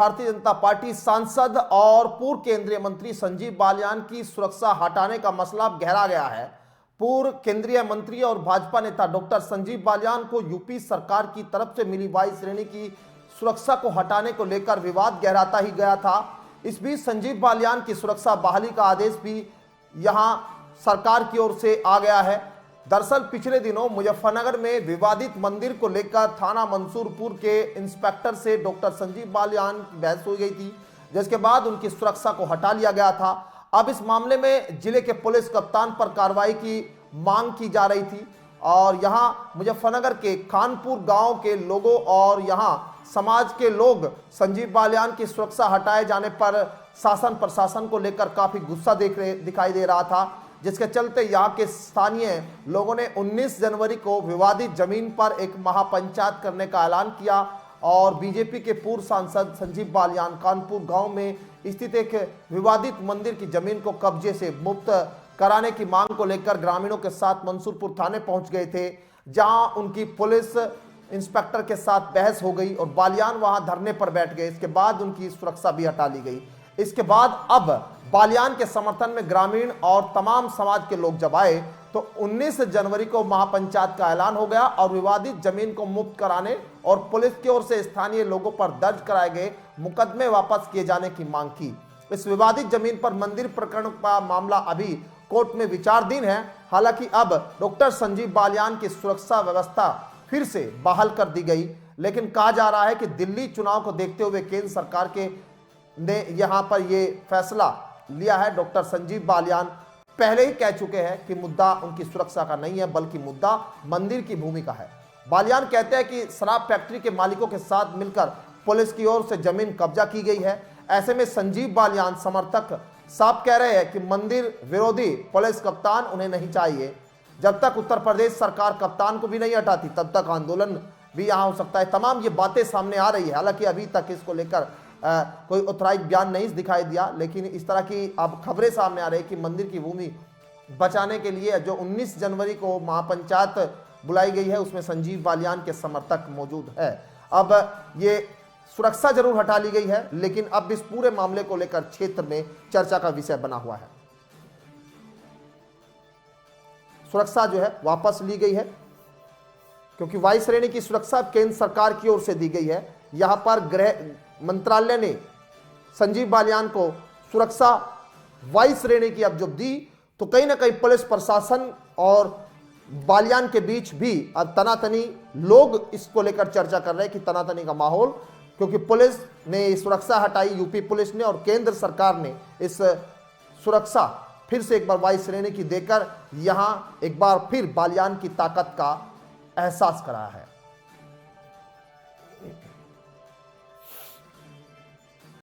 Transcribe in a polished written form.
Bharatiya Janata party सांसद और पूर्व केंद्रीय मंत्री संजीव बालियान की सुरक्षा हटाने का मसला अब गहरा गया है। पूर्व केंद्रीय मंत्री और भाजपा नेता डॉक्टर संजीव बालियान को यूपी सरकार की तरफ से मिली वाई श्रेणी की सुरक्षा को हटाने को लेकर विवाद गहराता ही गया था। इस बीच संजीव बालियान की सुरक्षा बहाली का आदेश भी यहां सरकार की ओर से आ गया है। दरअसल पिछले दिनों मुजफ्फरनगर में विवादित मंदिर को लेकर थाना मंसूरपुर के इंस्पेक्टर से डॉक्टर संजीव बालियान की बहस हो गई थी, जिसके बाद उनकी सुरक्षा को हटा लिया गया था। अब इस मामले में जिले के पुलिस कप्तान पर कार्रवाई की मांग की जा रही थी और यहां मुजफ्फरनगर के खानपुर गांव के लोगों और यहां समाज के लोग संजीव बालियान की सुरक्षा हटाए जाने पर शासन प्रशासन को लेकर काफी गुस्सा दिखाई दे रहा था, जिसके चलते यहाँ के स्थानीय लोगों ने 19 जनवरी को विवादित जमीन पर एक महापंचायत करने का ऐलान किया और बीजेपी के पूर्व सांसद संजीव बालियान कानपुर गांव में स्थित एक विवादित मंदिर की जमीन को कब्जे से मुक्त कराने की मांग को लेकर ग्रामीणों के साथ मंसूरपुर थाने पहुंच गए थे, जहां उनकी पुलिस इंस्पेक्टर के साथ बहस हो गई और बालियान वहां धरने पर बैठ गए। इसके बाद उनकी सुरक्षा भी हटा ली गई। इसके बाद अब बालियान के समर्थन में ग्रामीण और तमाम समाज के लोग जब आए तो 19 जनवरी को महापंचायत का ऐलान हो गया और विवादित जमीन को मुक्त कराने और पुलिस की ओर से स्थानीय लोगों पर दर्ज कराए गए मुकदमे वापस किए जाने की मांग की। इस विवादित जमीन पर मंदिर प्रकरण का मामला अभी कोर्ट में विचाराधीन है। हालांकि अब डॉक्टर संजीव बालियान की सुरक्षा व्यवस्था फिर से बहाल कर दी गई, लेकिन कहा जा रहा है कि दिल्ली चुनाव को देखते हुए केंद्र सरकार ने यहां पर यह फैसला लिया है। डॉक्टर संजीव बालियान पहले ही कह चुके हैं कि मुद्दा उनकी सुरक्षा का नहीं है, बल्कि मुद्दा मंदिर की भूमि का है। बालियान कहते हैं कि शराब फैक्ट्री के मालिकों के साथ मिलकर पुलिस की ओर से जमीन कब्जा की गई है। ऐसे में संजीव बालियान समर्थक साफ कह रहे हैं कि मंदिर विरोधी पुलिस कप्तान उन्हें नहीं चाहिए। जब तक उत्तर प्रदेश सरकार कप्तान को भी नहीं हटाती तब तक आंदोलन भी यहां हो सकता है। तमाम ये बातें सामने आ रही है। हालांकि अभी तक इसको लेकर कोई औपचारिक बयान नहीं दिखाई दिया, लेकिन इस तरह की अब खबरें सामने आ रही है कि मंदिर की भूमि बचाने के लिए जो 19 जनवरी को महापंचायत बुलाई गई है उसमें संजीव बालियान के समर्थक मौजूद है। अब ये सुरक्षा जरूर हटा ली गई है, लेकिन अब इस पूरे मामले को लेकर क्षेत्र में चर्चा का विषय बना हुआ है। सुरक्षा जो है वापस ली गई है क्योंकि वायु श्रेणी की सुरक्षा केंद्र सरकार की ओर से दी गई है। यहां पर गृह मंत्रालय ने संजीव बालियान को सुरक्षा वायु श्रेणी की अब जब दी तो कहीं ना कहीं पुलिस प्रशासन और बालियान के बीच भी अब तनातनी, लोग इसको लेकर चर्चा कर रहे हैं कि तनातनी का माहौल, क्योंकि पुलिस ने सुरक्षा हटाई, यूपी पुलिस ने, और केंद्र सरकार ने इस सुरक्षा फिर से एक बार वायु श्रेणी की देकर यहां एक बार फिर बालियान की ताकत का एहसास कराया है।